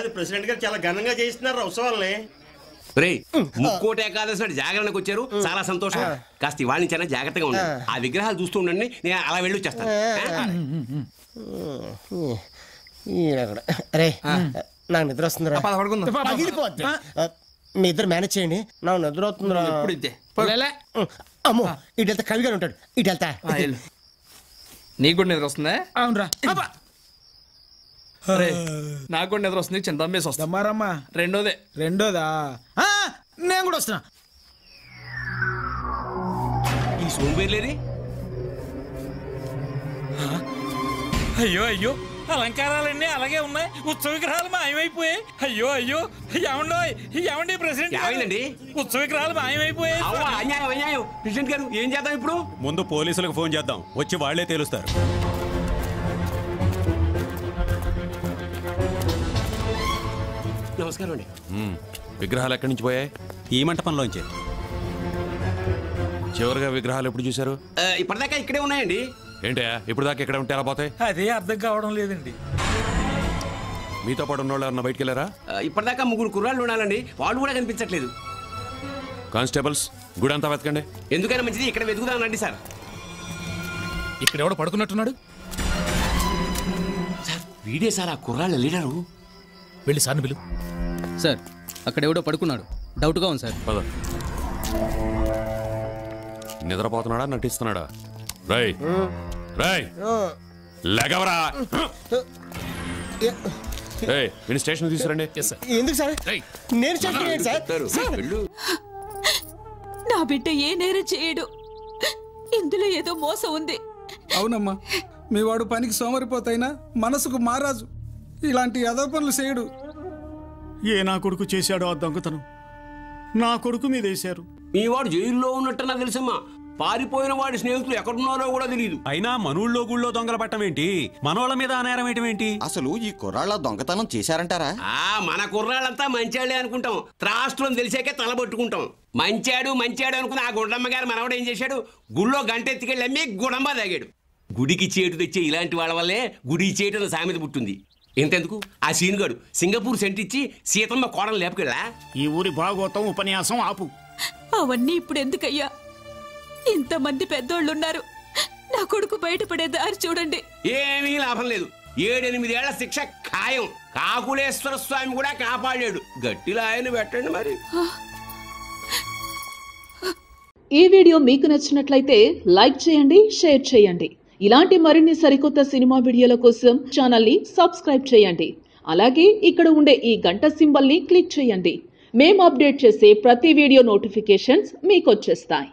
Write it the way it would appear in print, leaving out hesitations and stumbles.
ఈసారి ప్రెసిడెంట్ గారు చాలా ఘనంగా చేయిస్తున్నారు ఉత్సవాల్ని. రే ముక్కోటి ఏకాదశి నాడు జాగరణకు వచ్చారు, చాలా సంతోషం. కాస్త ఇవాళ నుంచైనా జాగ్రత్తగా ఉండండి. ఆ విగ్రహాలు చూస్తూ ఉండండి, నేను అలా వెళ్ళి వచ్చేస్తాను. అరే నాకు నిద్ర వస్తుందిరా. మీ ఇద్దరు మేనేజ్ చేయండి, నాకు నిద్ర వస్తుందిరా. అమ్మో ఇటు వెళ్తా కవి గారు ఉంటాడు, ఇటు వెళ్తా. నీకు కూడా నిద్ర వస్తుందా? అవునరా. నాకు కూడా నిద్ర వస్తుంది, చిన్న దమ్మేసి వస్తామా. రెండోదా నేను కూడా వస్తున్నా. ఈ సోంబేర్లేరి అయ్యో అయ్యో అలంకారాలన్నీ అలాగే ఉన్నాయి, ఉత్సవ విగ్రహాలు మాయమైపోయాయి. అయ్యో అయ్యో ఏమండి ప్రెసిడెంట్, ఉత్సవ విగ్రహాలు మాయమైపోయాయి. అన్యాయం. ప్రెసిడెంట్ గారు ఏం చేద్దాం ఇప్పుడు? ముందు పోలీసులకు ఫోన్ చేద్దాం, వచ్చి వాళ్లే తేలుస్తారు. నమస్కారం అండి. విగ్రహాలు ఎక్కడి నుంచి పోయాయి? ఈ మంటపంలోంచి. చివరిగా విగ్రహాలు ఎప్పుడు చూశారు? ఇప్పటిదాకా ఇక్కడే ఉన్నాయండి. ఏంటా ఇప్పుడు దాకా ఎక్కడ ఉంటే ఎలా పోతాయి? అదే అర్థం కావడం లేదండి. మీతో పాటు ఉన్న వాళ్ళు ఎవరన్నా బయటికి వెళ్ళారా? ఇప్పటిదాకా 3 కుర్రాళ్ళు ఉండాలండి, వాళ్ళు కూడా కనిపించట్లేదు. కానిస్టేబుల్స్ గుడంతా వెతకండి. ఎందుకైనా మంచిది ఇక్కడ వెతుకుదానండి సార్. ఇక్కడ ఎవడో పడుకున్నట్టున్నాడు సార్. వీడే సార్ ఆ కుర్రాళ్ళ లీడరు. వెళ్ళి సార్ని పిలు. సార్ అక్కడ ఎవడో పడుకున్నాడు, డౌట్గా ఉంది సార్. పద. నిద్రపోతున్నాడా నటిస్తున్నాడా? రై రై లేగవరా. స్టేషన్ తీసుకురండి. ఎందుకు సార్? నేను సార్ నా బిడ్డ ఏ నేరం చేయడు, ఇందులో ఏదో మోసం ఉంది. అవునమ్మా, మీ వాడు పనికి సోమరిపోతైనా మనసుకు మారాజు, ఇలాంటి అదో పనులు చేయడు. ఏ నా కొడుకు చేశాడో ఆ దొంగతనం నా కొడుకు మీద వేశారు. మీ వాడు జైల్లో ఉన్నట్టు నాకు తెలుసమ్మా. పారిపోయిన వాడి స్నేహితులు ఎక్కడున్నారో కూడా తెలియదు. అయినా మనూళ్ళో గుళ్ళో దొంగల పట్టం ఏంటి, మనోళ్ళ మీద ఆనేరం ఏంటి? అసలు ఈ కుర్రాళ్ళ దొంగతనం చేశారంటారా? మన కుర్రాళ్ళంతా మంచాళ్లే అనుకుంటాం, త్రాష్ట్రం తెలిసాకే తలబట్టుకుంటాం. మంచాడు అనుకుని ఆ గుండమ్మ గారు మనవడు ఏం చేశాడు, గుళ్ళో గంట ఎత్తుకెళ్ళి అమ్మి గుడంబా తాగాడు. గుడికి చేటు తెచ్చే ఇలాంటి వాళ్ళ వల్లే గుడి చేటు సామెత పుట్టింది. ఎంతెందుకు ఆ సీనుగాడు సింగపూర్ సెంట్ ఇచ్చి సీతమ్మ కోడలు లేపుకెళ్ళా. ఈ ఊరి భాగవతం ఉపన్యాసం ఆపు. అవన్నీ ఇప్పుడు ఎందుకయ్యా? ఇంతమంది పెద్దోళ్ళున్నారు, నా కొడుకు బయటపడే దారి చూడండి. ఏమీ లాభం లేదు, 7-8 ఏళ్ల శిక్ష ఖాయం. కాకులేశ్వర స్వామి కూడా కాపాడాడు, గట్టిలో ఆయన పెట్టండి మరి. ఈ వీడియో మీకు నచ్చినట్లయితే లైక్ చేయండి, షేర్ చేయండి. ఇలాంటి మరిన్ని సరికొత్త సినిమా వీడియోల కోసం ఛానల్ ని సబ్స్క్రైబ్ చేయండి. అలాగే ఇక్కడ ఉండే ఈ గంట సింబల్ ని క్లిక్ చేయండి. మేము అప్డేట్ చేసే ప్రతి వీడియో నోటిఫికేషన్స్ మీకు వచ్చేస్తాయి.